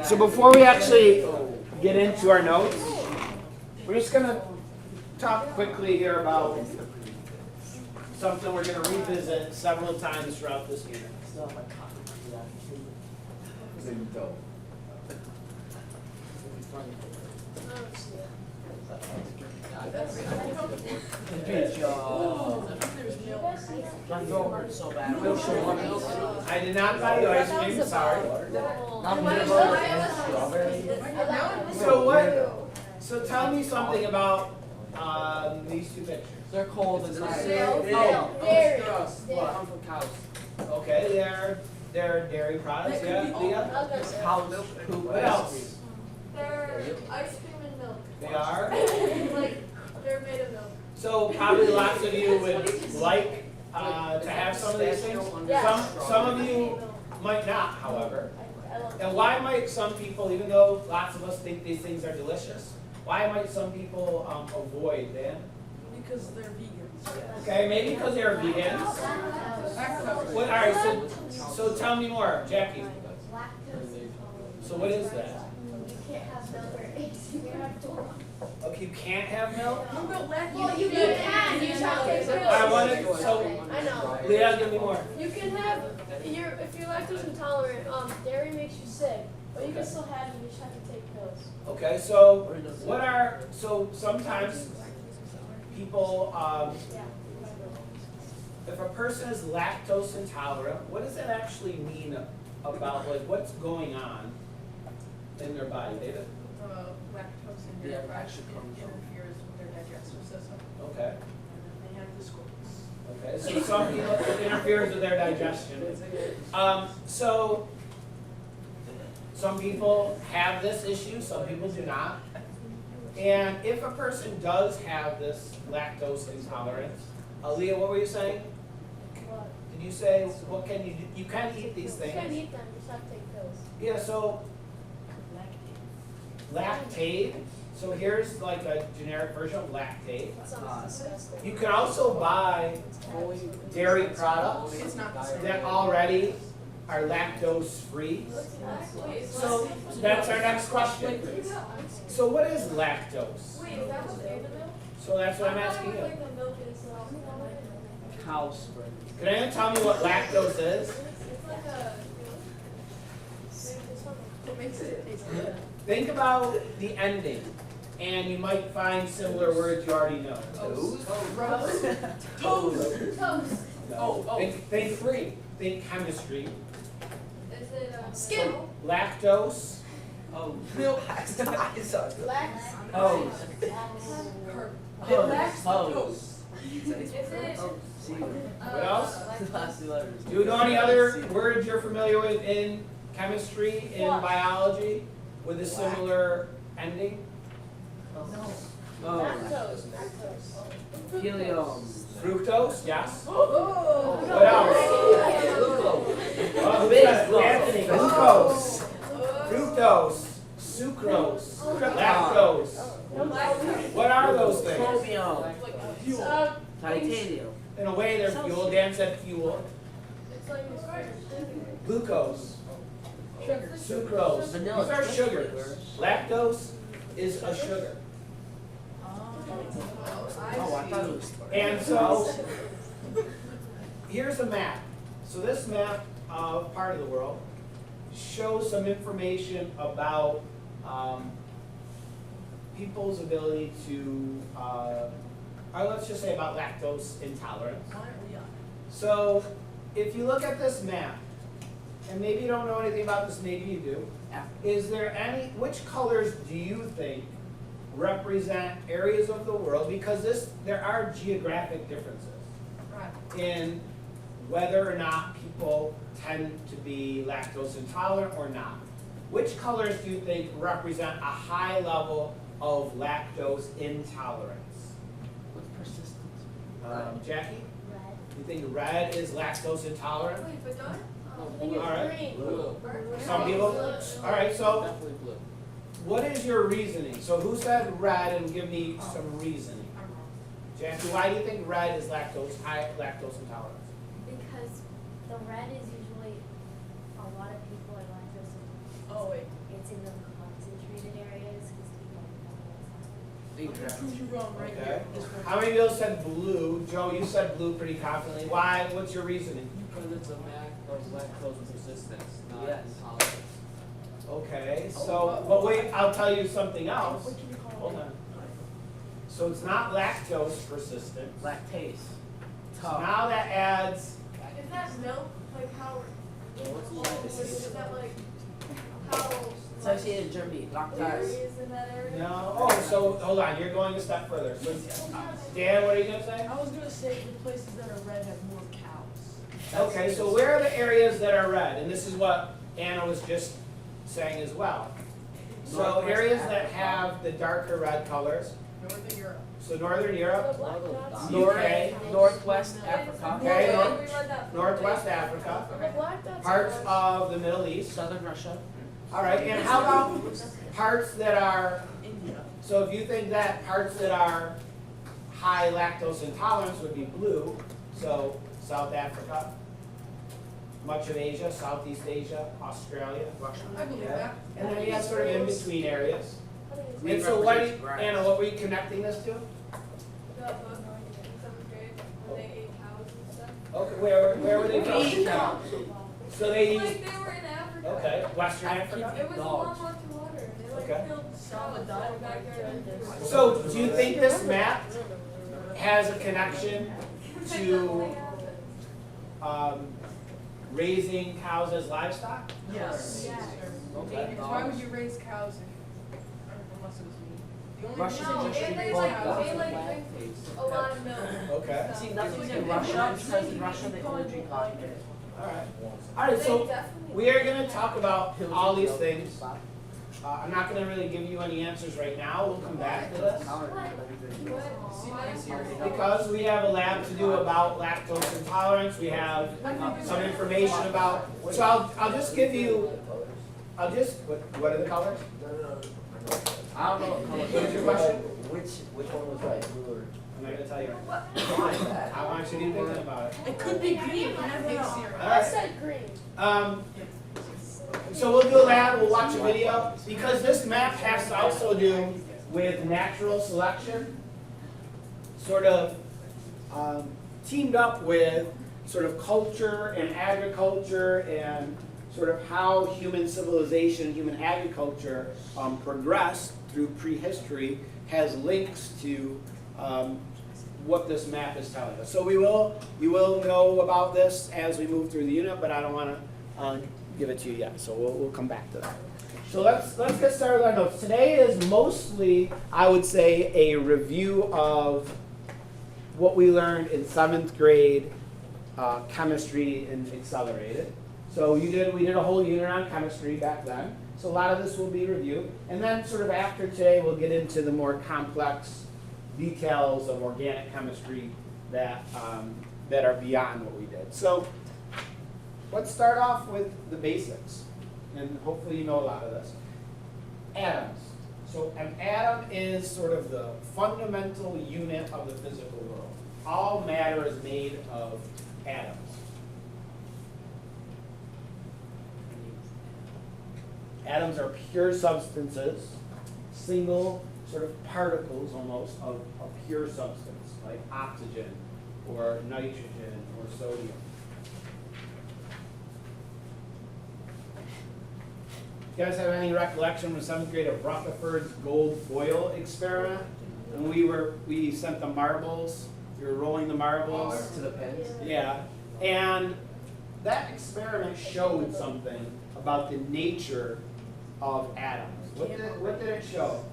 So before we actually get into our notes, we're just going to talk quickly here about something we're going to revisit several times throughout this unit. I did not buy you ice cream, sorry. So tell me something about these two pictures. They're cold and nice. Okay, they're dairy products, yeah. Cow milk, poop. What else? They're ice cream and milk. They are? Like, they're made of milk. So probably lots of you would like to have some of these things. Some of you might not, however. And why might some people, even though lots of us think these things are delicious, why might some people avoid them? Because they're vegans. Okay, maybe because they're vegans. What, all right, so tell me more, Jackie. So what is that? You can't have milk or eggs. You have to. Okay, you can't have milk? Well, you can. You just have to take pills. I want to, so, I know. Leah, give me more. You can have, if you're lactose intolerant, dairy makes you sick. But you can still have it, you just have to take pills. Okay, so so sometimes people, if a person is lactose intolerant, what does that actually mean about, like, what's going on in their body, David? Lactose in their diet interferes with their digestive system. Okay, And then they have the scoliosis. okay, so some people, it interferes with their digestion. So, some people have this issue, some people do not. And if a person does have this lactose intolerance, Aaliyah, what were you saying? What? Did you say, what can you do? You can eat these You can things. eat them, you just have to take pills. Yeah, so lactate. So here's like a generic version of lactate. It sounds disgusting. You can also buy dairy products It's not the same. that already are lactose free. So that's our next question. So what is lactose? Wait, is that what's in the milk? So that's what I'm I asking thought you. like the milk is Cow spread. Can anyone tell me what lactose is? it's like a. What makes it taste good? Think about the ending, and you might find similar words you already know. Toast. Toast. No. Think chemistry. Is it Skin. Lactose. Oh. Milk. Lax. Oh. Hose. Is it? What else? Last two letters. Do you know any other words you're familiar with in chemistry, in biology, with a similar ending? Lactose. Helium. Fructose, yes. Oh. What else? Glucose. Oh, who said it? Anthony, glucose, fructose, sucrose, lactose. What are those things? Chromium. Fuel. Titanium. In a way, they're fuel. Dan said fuel. It's like Glucose, sugar. sucrose. Vanilla. These are sugars. Lactose is a sugar. Oh, I thought it was. And so, here's a map. So this map of part of the world shows some information about people's ability to, or let's just say about lactose intolerance. So, if you look at this map, and maybe you don't know anything about this, maybe you do, is there which colors do you think represent areas of the world, because there are geographic differences in whether or not people tend to be lactose intolerant or not. Which colors do you think represent a high level of lactose intolerance? What's persistence? Jackie? Red. You think red is lactose intolerant? Wait, but don't. All I think it's right. green. Blue. Some people, all right, so Definitely blue. what is your reasoning? So who said red, and give me some reasoning? Jackie, why do you think red is high lactose intolerance? Because the red is usually a lot of people are lactose prove you wrong right Okay. here. This one. How many of you said blue? Joe, you said blue pretty confidently. Why? What's your reasoning? Because it's a MAC of lactose resistance, not Yes. intolerance. Okay, so, but wait, I'll tell you something else. What can you call Hold it? on. So it's not lactose persistent. Lactase. So now that adds, Is that milk? Like how? Well, what's lactose? Is that like how? Associated Germany, lactase. Areas in that area? no, oh, so, hold on, you're going a step further. So, Dan, what are you gonna say? I was gonna say the places that are red have more cows. Okay, so where are the areas that are red? And this is what Anna was just saying as well. So Northwest areas that Africa. have the darker red colors, Northern Europe. so Northern Europe, The black dots. UK, Northwest Wait, Africa. Okay, wait, North- reread that. Northwest Africa, The black dots. parts are- of the Middle East. Southern Russia. All right, and how about parts that are, India. so if you think that parts that are high lactose intolerance would be blue, so South Africa, much of Asia, Southeast Asia, Australia, Russia. I believe Yeah. that. And then you have sort of in between areas. How do you say Green And so what, represents grass. Anna, what were you connecting this to? the book in seventh grade when they ate cows and stuff? Okay, where were they Green from? cows. So they Like used, they were in Africa. okay, Western Africa? It was a Dogs. lot to water. They like Okay. killed Solid cows in the diet. backyard. So do you think this map has a connection to raising cows as livestock? Yes. Yes. Okay. Because why would you raise cows unless it was meat? The only Russia's reason No, you should and they raise like cows they is like lactose. drink a lot of milk. Okay, So- See, nothing's in Russia, because in Russia they only drink vodka. alright. Alright, so we are gonna talk about all these things. I'm not gonna really give you any answers right now, we'll come back to this. Because we have a lab to do about lactose intolerance, we have some information about, so I'll just give you, what are the colors? I don't know what color. What's your question? Which one was right, blue or? I'm not gonna tell you. Why is that? I want you to be thinking about it. It could be green, you never know. I Alright. said green. So we'll do a lab, we'll watch a video, because this map has to also do with natural selection, sort of teamed up with sort of culture and agriculture and sort of how human civilization, human agriculture progressed through prehistory has links to what this map is telling us. So you will know about this as we move through the unit, but I don't want to give it to you yet, so we'll come back to that. So let's get started with our notes. Today is mostly, I would say, a review of what we learned in 7th grade chemistry and accelerated. So we did a whole unit on chemistry back then. So a lot of this will be review. And then sort of after today, we'll get into the more complex details of organic chemistry that are beyond what we did. So let's start off with the basics, and hopefully you know a lot of this. Atoms. So an atom is sort of the fundamental unit of the physical world. All matter is made of atoms. Atoms are pure substances, single sort of particles almost of pure substance, like oxygen or nitrogen or sodium. You guys have any recollection from 7th grade of Rutherford's gold foil experiment? And we sent the marbles, we were rolling the marbles. To the pens? Yeah, and that experiment showed something about the nature of atoms. What did it show?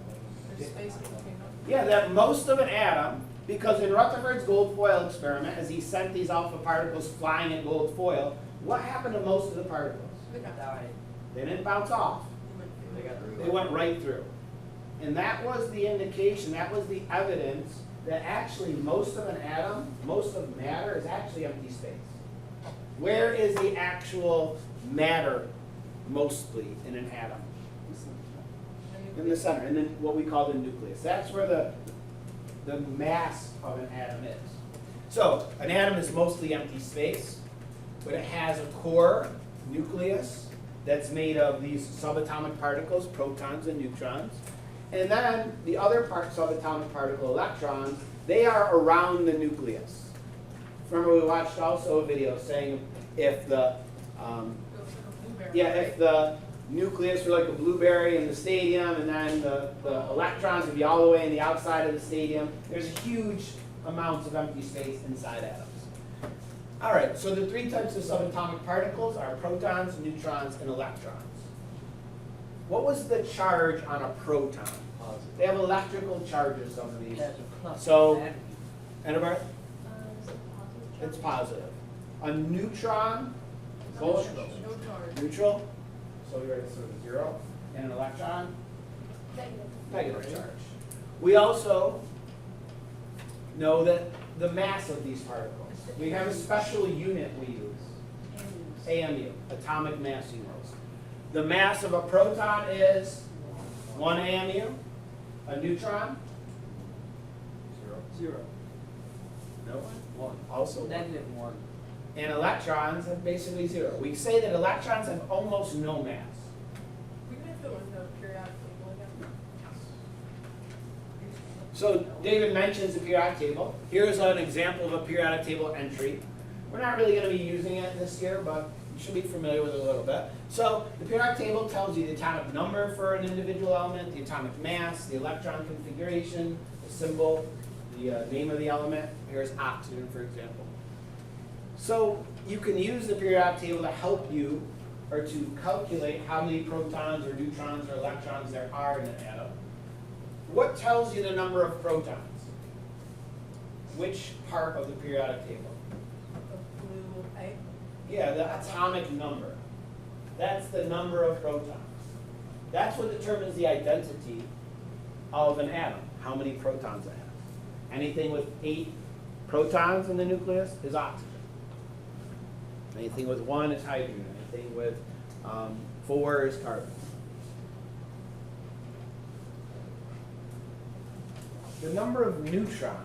There's space in between them. Yeah, that most of an atom, because in Rutherford's gold foil experiment, as he sent these alpha particles flying in gold foil, what happened to most of the particles? They got Died. They didn't bounce off. They went right through. And that was the indication, that was the evidence that actually most of an atom, most of matter is actually empty space. Where is the actual matter mostly in an atom? In the center, and then what we call the nucleus. That's where the mass of an atom is. So an atom is mostly empty space, but it has a core nucleus that's made of these subatomic particles, protons and neutrons. And then the other subatomic particle electrons, they are around the nucleus. Remember we watched also a video saying if the if the nucleus were like a blueberry in the stadium, and then the electrons would be all the way in the outside of the stadium, there's huge amounts of empty space inside atoms. All right, so the three types of subatomic particles are protons, neutrons, and electrons. What was the charge on a proton? They have electrical charges, some of these. So, Annabeth? Is it positive? It's positive. A neutron, both No charge. neutral, so we're at sort of 0, and an electron, Negative. negative charge. We also know that the mass of these particles, we have a special unit we use, AMU, atomic mass units. The mass of a proton is 1 AMU, a neutron, 0. no, 1, also 1. -1. And electrons have basically 0. We say that electrons have almost no mass. We can have the periodic table again. So David mentions the periodic table. Here's an example of a periodic table entry. We're not really going to be using it this year, but you should be familiar with it a little bit. So the periodic table tells you the atomic number for an individual element, the atomic mass, the electron configuration, the symbol, the name of the element. Here's oxygen, for example. So you can use the periodic table to help you or to calculate how many protons or neutrons or electrons there are in an atom. What tells you the number of protons? Which part of the periodic table? The blue A. Yeah, the atomic number. That's the number of protons. That's what determines the identity of an atom, how many protons it has. Anything with 8 protons in the nucleus is oxygen. Anything with 1 is hydrogen. Anything with 4 is carbon. The number of neutrons.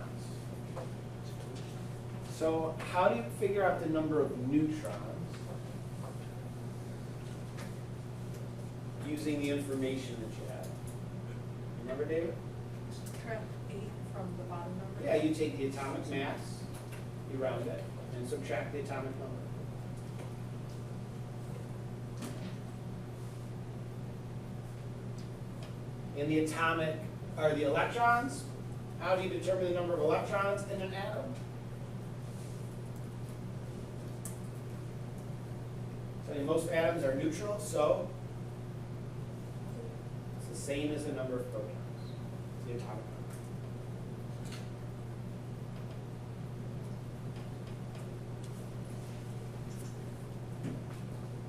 So how do you figure out the number of neutrons? Using the information that you have. Remember, David? Subtract 8 from the bottom number. Yeah, you take the atomic mass, you round it, and subtract the atomic number. And the atomic, or the electrons, how do you determine the number of electrons in an atom? So most atoms are neutral, so it's the same as the number of protons, the atomic number.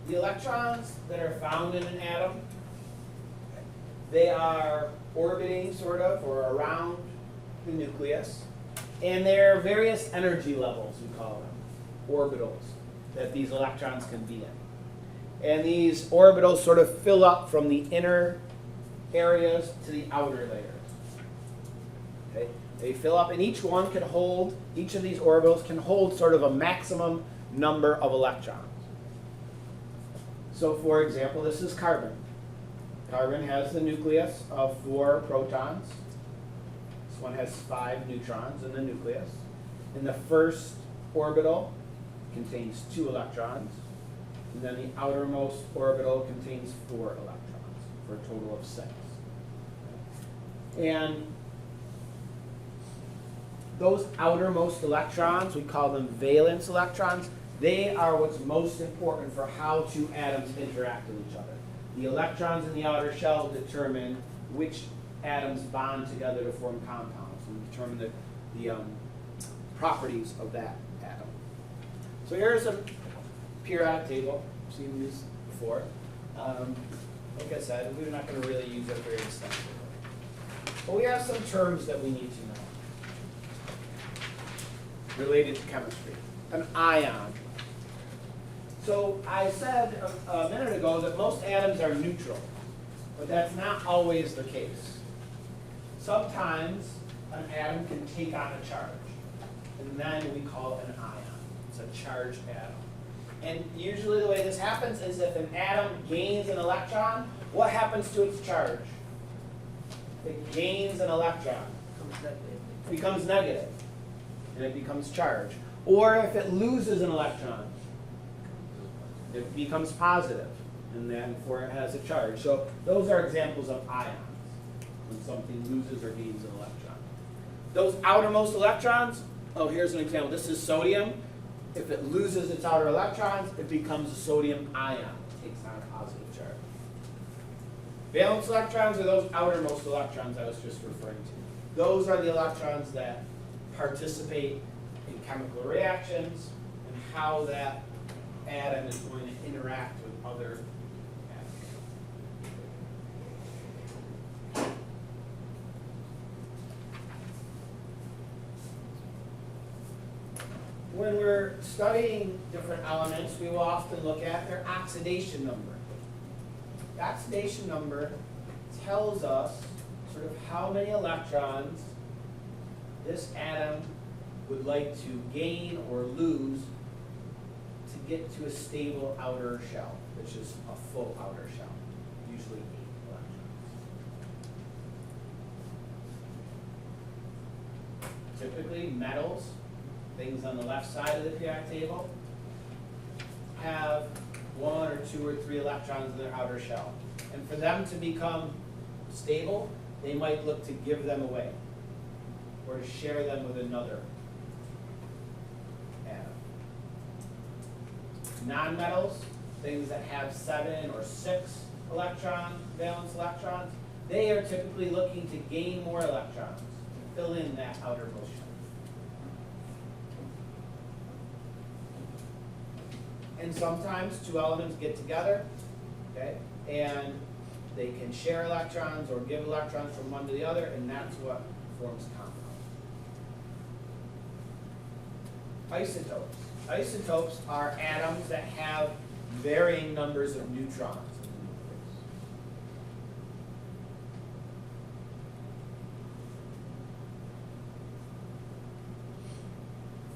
The electrons that are found in an atom, they are orbiting sort of or around the nucleus, and there are various energy levels, we call them, orbitals, that these electrons can be in. And these orbitals sort of fill up from the inner areas to the outer layers. Okay? They fill up, and each one can hold, each of these orbitals can hold sort of a maximum number of electrons. So for example, this is carbon. Carbon has the nucleus of 4 protons. This one has 5 neutrons in the nucleus. And the first orbital contains 2 electrons. And then the outermost orbital contains 4 electrons for a total of 6. And those outermost electrons, we call them valence electrons. They are what's most important for how 2 atoms interact with each other. The electrons in the outer shell determine which atoms bond together to form compounds and determine the properties of that atom. So here's a periodic table. You've seen these before. Like I said, we're not going to really use it very extensively. But we have some terms that we need to know related to chemistry. An ion. So I said a minute ago that most atoms are neutral, but that's not always the case. Sometimes an atom can take on a charge, and then we call it an ion. It's a charged atom. And usually the way this happens is if an atom gains an electron, what happens to its charge? it gains an electron, becomes negative, and it becomes charged. Or if it loses an electron, it becomes positive, and therefore it has a charge. So those are examples of ions, when something loses or gains an electron. Those outermost electrons, oh, here's an example. This is sodium. If it loses its outer electrons, it becomes a sodium ion. It takes on a positive charge. Valence electrons are those outermost electrons I was just referring to. Those are the electrons that participate in chemical reactions and how that atom is going to interact with other atoms. When we're studying different elements, we will often look at their oxidation number. The oxidation number tells us sort of how many electrons this atom would like to gain or lose to get to a stable outer shell, which is a full outer shell, usually 8 electrons. Typically, metals, things on the left side of the periodic table, have 1 or 2 or 3 electrons in their outer shell. And for them to become stable, they might look to give them away or to share them with another atom. Nonmetals, things that have 7 or 6 valence electrons, they are typically looking to gain more electrons to fill in that outermost shell. And sometimes 2 elements get together, okay, and they can share electrons or give electrons from one to the other, and that's what forms compounds. Isotopes. Isotopes are atoms that have varying numbers of neutrons in the nucleus.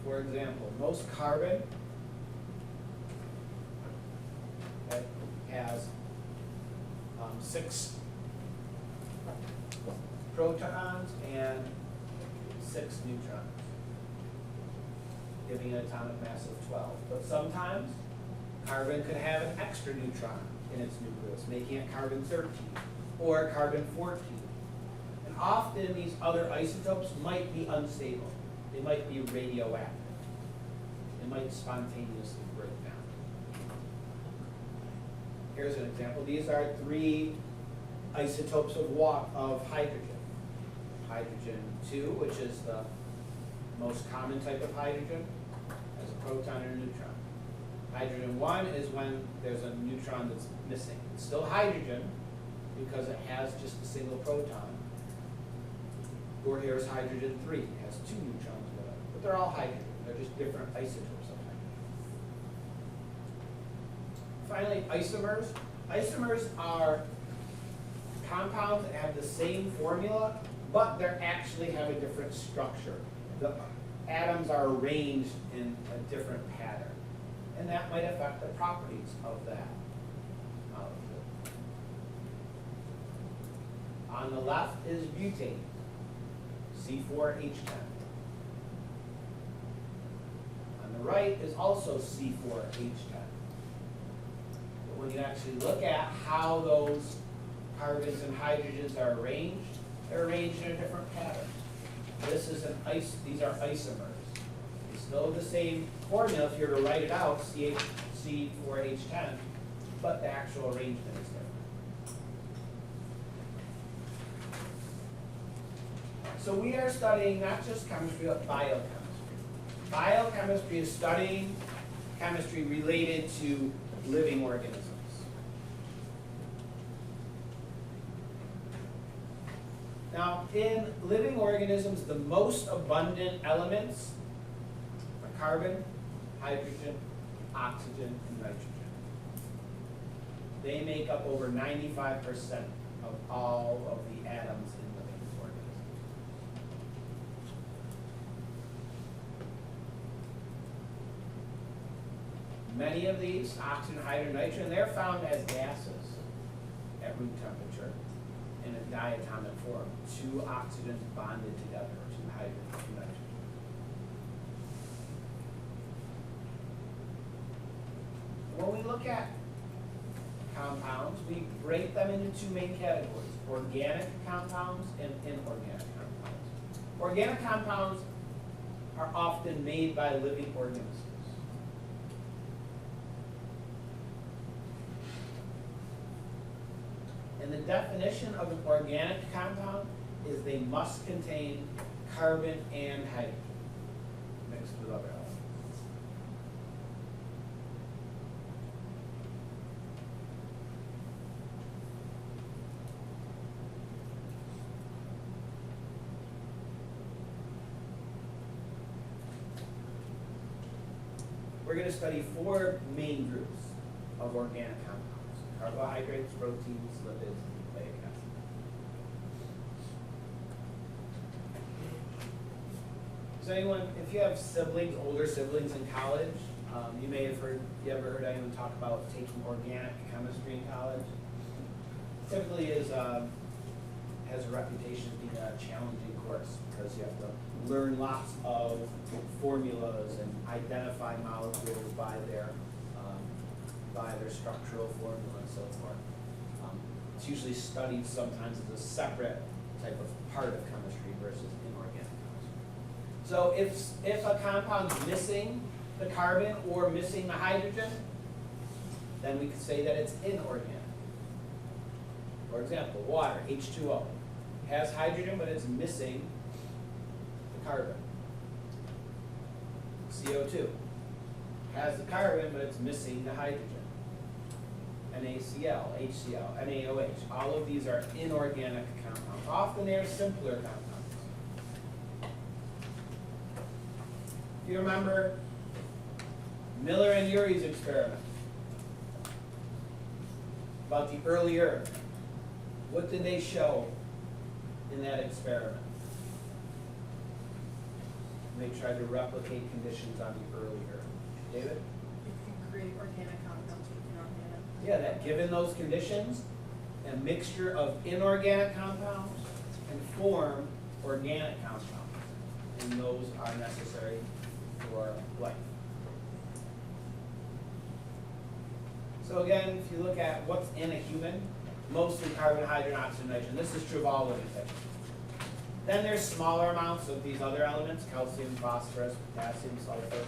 For example, most carbon has 6 protons and 6 neutrons, giving an atomic mass of 12. But sometimes carbon could have an extra neutron in its nucleus, making it carbon 13 or carbon 14. And often these other isotopes might be unstable. They might be radioactive. They might spontaneously break down. Here's an example. These are 3 isotopes of hydrogen. Hydrogen 2, which is the most common type of hydrogen, has a proton and a neutron. Hydrogen 1 is when there's a neutron that's missing. It's still hydrogen because it has just a single proton. Or here's hydrogen 3, it has 2 neutrons with it. But they're all hydrogen. They're just different isotopes of hydrogen. Finally, isomers. Isomers are compounds that have the same formula, but they actually have a different structure. The atoms are arranged in a different pattern, and that might affect the properties of that molecule. On the left is butane, C4H10. On the right is also C4H10. When you actually look at how those carbons and hydrogens are arranged, they're arranged in a different pattern. This is these are isomers. It's still the same formula if you were to write it out, C4H10, but the actual arrangement is different. So we are studying not just chemistry, but biochemistry. Biochemistry is studying chemistry related to living organisms. Now, in living organisms, the most abundant elements are carbon, hydrogen, oxygen, and nitrogen. They make up over 95% of all of the atoms in living organisms. Many of these, oxygen, hydrogen, nitrogen, they're found as gases at room temperature in a diatomic form, 2 oxygens bonded together, 2 hydrogens, 2 nitrogens. When we look at compounds, we break them into 2 main categories, organic compounds and inorganic compounds. Organic compounds are often made by living organisms. And the definition of an organic compound is they must contain carbon and hydrogen mixed with other elements. We're going to study 4 main groups of organic compounds: carbohydrates, proteins, lipids, and nucleic acids. So anyone, if you have siblings, older siblings in college, you may have heard, you ever heard anyone talk about taking organic chemistry in college? Typically has a reputation of being a challenging course because you have to learn lots of formulas and identify molecules by their structural formula and so forth. It's usually studied sometimes as a separate type of part of chemistry versus inorganic chemistry. So if a compound's missing the carbon or missing the hydrogen, then we could say that it's inorganic. For example, water, H2O, has hydrogen but it's missing the carbon. CO2 has the carbon but it's missing the hydrogen. NaCl, HCl, NaOH, all of these are inorganic compounds. Often they are simpler compounds. If you remember Miller and Urey's experiment about the early Earth, what did they show in that experiment? They tried to replicate conditions on the early Earth. David? You can create organic compounds with inorganic. Yeah, that given those conditions, a mixture of inorganic compounds can form organic compounds, and those are necessary for life. So again, if you look at what's in a human, mostly carbon, hydrogen, oxygen, nitrogen. This is true of all living things. Then there's smaller amounts of these other elements: calcium, phosphorus, potassium, sulfur,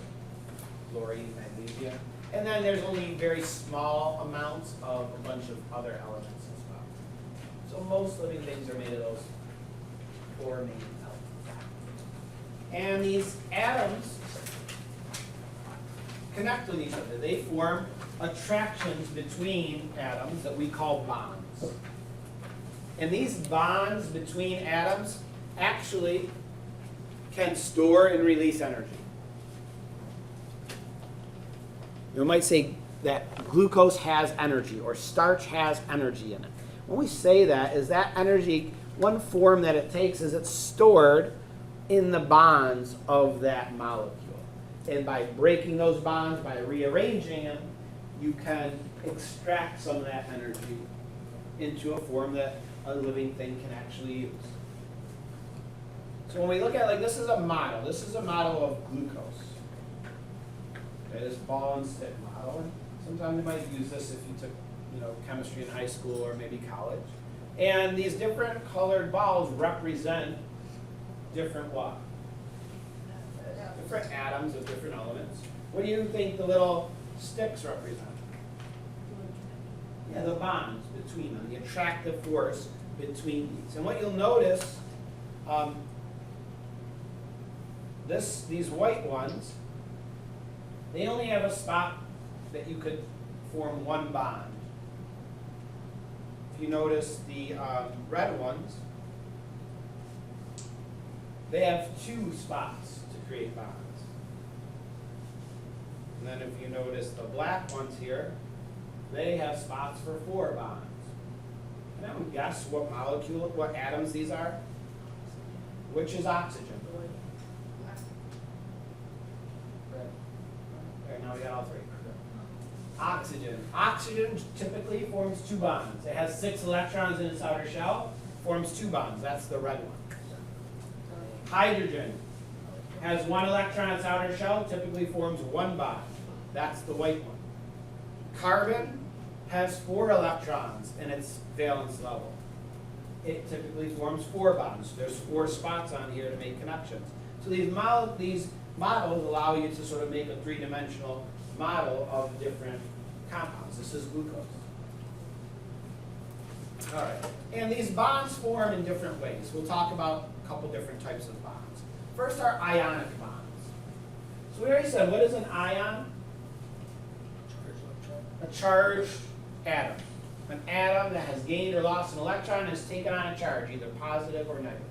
fluorine, magnesium. And then there's only very small amounts of a bunch of other elements as well. So most living things are made of those 4 main elements. And these atoms connect with each other. They form attractions between atoms that we call bonds. And these bonds between atoms actually can store and release energy. You might say that glucose has energy or starch has energy in it. When we say that, is that energy, one form that it takes is it's stored in the bonds of that molecule. And by breaking those bonds, by rearranging them, you can extract some of that energy into a form that a living thing can actually use. So when we look at, like, this is a model. This is a model of glucose. Okay, this ball and stick model. And sometimes you might use this if you took, chemistry in high school or maybe college. And these different colored balls represent different what? Different atoms of different elements. What do you think the little sticks represent? Yeah, the bonds between them, the attractive force between these. And what you'll notice, these white ones, they only have a spot that you could form one bond. If you notice the red ones, they have 2 spots to create bonds. And then if you notice the black ones here, they have spots for 4 bonds. Can anyone guess what molecule, what atoms these are? Which is oxygen? Okay, now we got all 3. Oxygen. Oxygen typically forms 2 bonds. It has 6 electrons in its outer shell, forms 2 bonds. That's the red one. Hydrogen has 1 electron in its outer shell, typically forms 1 bond. That's the white one. Carbon has 4 electrons in its valence level. It typically forms 4 bonds. There's 4 spots on here to make connections. So these models allow you to sort of make a 3-dimensional model of different compounds. This is glucose. All right. And these bonds form in different ways. We'll talk about a couple different types of bonds. First are ionic bonds. So we already said, what is an ion? A charged atom. An atom that has gained or lost an electron has taken on a charge, either positive or negative.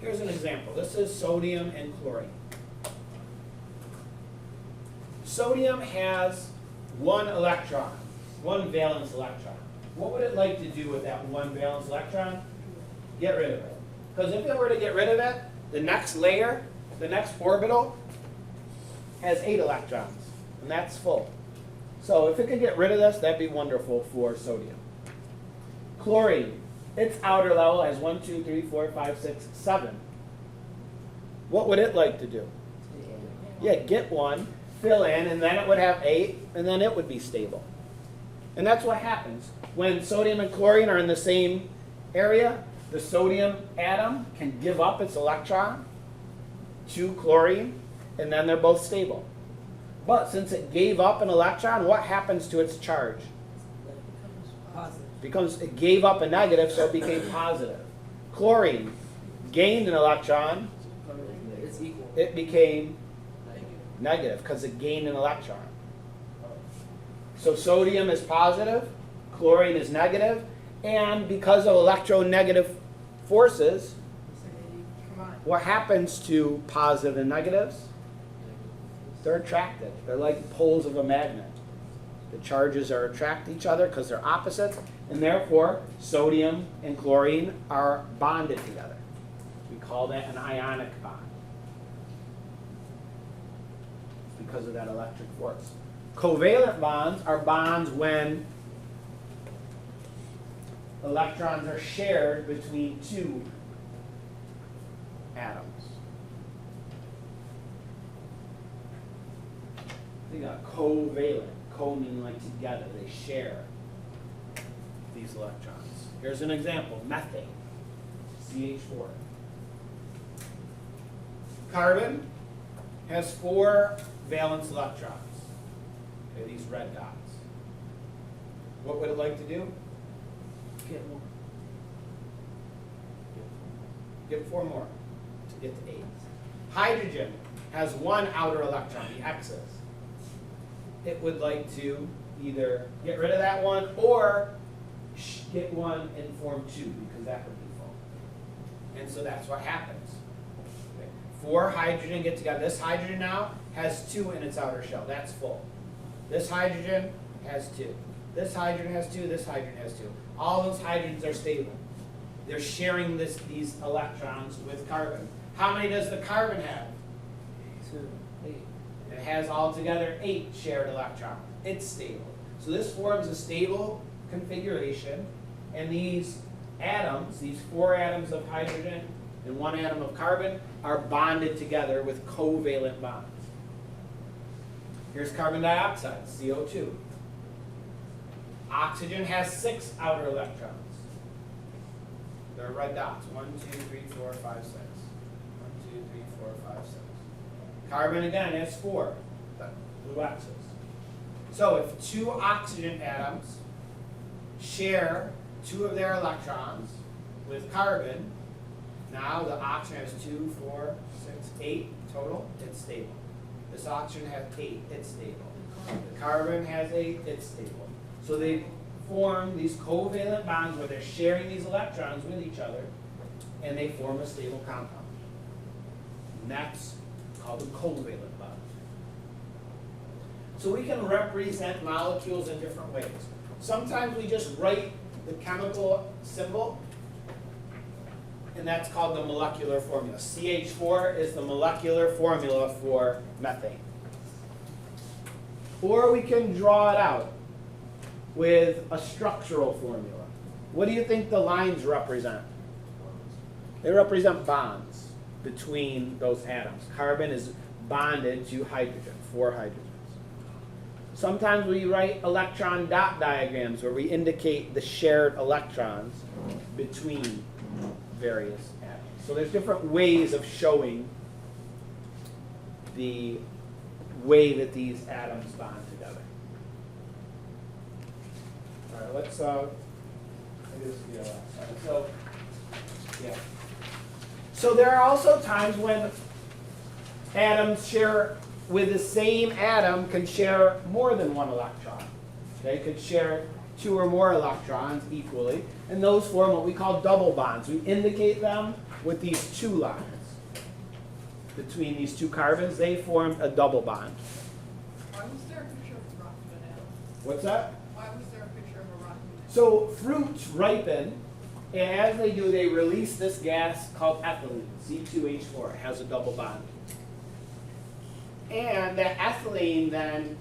Here's an example. This is sodium and chlorine. Sodium has 1 electron, 1 valence electron. What would it like to do with that 1 valence electron? Get rid of it. Because if it were to get rid of it, the next layer, the next orbital, has 8 electrons, and that's full. So if it could get rid of this, that'd be wonderful for sodium. Chlorine, its outer level has 1, 2, 3, 4, 5, 6, 7. What would it like to do? Yeah, get 1, fill in, and then it would have 8, and then it would be stable. And that's what happens. When sodium and chlorine are in the same area, the sodium atom can give up its electron to chlorine, and then they're both stable. But since it gave up an electron, what happens to its charge? Because it gave up a negative, so it became positive. Chlorine gained an electron, It's equal. it became negative because it gained an electron. So sodium is positive, chlorine is negative, and because of electronegative forces, what happens to positive and negatives? They're attracted. They're like poles of a magnet. The charges are attract each other because they're opposites, and therefore sodium and chlorine are bonded together. We call that an ionic bond because of that electric force. Covalent bonds are bonds when electrons are shared between 2 atoms. They got covalent. Co meaning like together. They share these electrons. Here's an example. Methane. CH4. Carbon has 4 valence electrons. Okay, these red dots. What would it like to do? Get 1. Give 4 more to get to 8. Hydrogen has 1 outer electron, the X's. It would like to either get rid of that one or get 1 and form 2 because that would be full. And so that's what happens. Okay. 4 hydrogen get together. This hydrogen now has 2 in its outer shell. That's full. This hydrogen has 2. This hydrogen has 2. This hydrogen has 2. All those hydrogens are stable. They're sharing these electrons with carbon. How many does the carbon have? 2. 8. It has altogether 8 shared electrons. It's stable. So this forms a stable configuration, and these atoms, these 4 atoms of hydrogen and 1 atom of carbon, are bonded together with covalent bonds. Here's carbon dioxide, CO2. Oxygen has 6 outer electrons. They're red dots. 1, 2, 3, 4, 5, 6. 1, 2, 3, 4, 5, 6. Carbon again has 4, the blue X's. So if 2 oxygen atoms share 2 of their electrons with carbon, now the oxygen has 2, 4, 6, 8 total, it's stable. This oxygen has 8, it's stable. The carbon has 8, it's stable. So they form these covalent bonds where they're sharing these electrons with each other, and they form a stable compound. And that's called a covalent bond. So we can represent molecules in different ways. Sometimes we just write the chemical symbol, and that's called the molecular formula. CH4 is the molecular formula for methane. Or we can draw it out with a structural formula. what do you think the lines represent? They represent bonds between those atoms. Carbon is bonded to hydrogen, 4 hydrogens. Sometimes we write electron dot diagrams where we indicate the shared electrons between various atoms. So there's different ways of showing the way that these atoms bond together. All right, let's do the last slide. So, yeah. So there are also times when atoms share with the same atom can share more than one electron. They could share 2 or more electrons equally, and those form what we call double bonds. We indicate them with these 2 lines. Between these 2 carbons, they form a double bond. Why was there a picture of a rotten banana? What's that? Why was there a picture of a rotten banana? So fruits ripen, and as they do, they release this gas called ethylene, C2H4. It has a double bond. And that ethylene then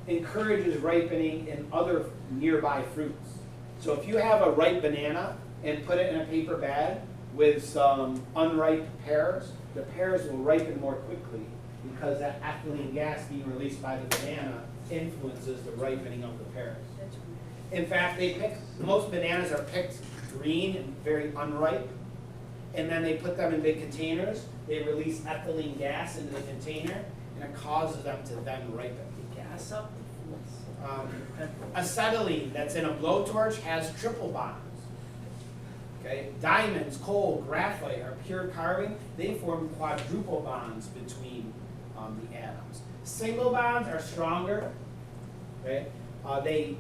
encourages ripening in other nearby fruits. So if you have a ripe banana and put it in a paper bag with some unripe pears, the pears will ripen more quickly because that ethylene gas being released by the banana influences the ripening of the pears. In fact, most bananas are picked green and very unripe, and then they put them in big containers. They release ethylene gas into the container, and it causes them to then ripen. Gas up. Acetylene that's in a blowtorch has triple bonds. Okay? Diamonds, coal, graphite are pure carbon. They form quadruple bonds between the atoms. Single bonds are stronger. Okay? They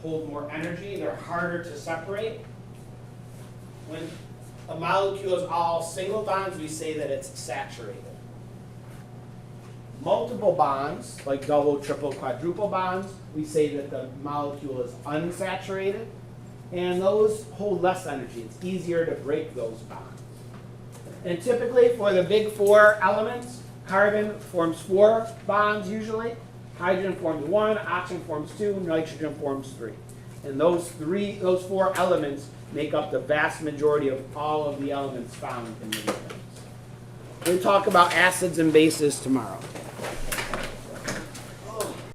hold more energy. They're harder to separate. When a molecule is all single bonds, we say that it's saturated. Multiple bonds, like double, triple, quadruple bonds, we say that the molecule is unsaturated, and those hold less energy. It's easier to break those bonds. And typically for the big 4 elements, carbon forms 4 bonds usually, hydrogen forms 1, oxygen forms 2, nitrogen forms 3. And those 4 elements make up the vast majority of all of the elements found in the elements. We'll talk about acids and bases tomorrow.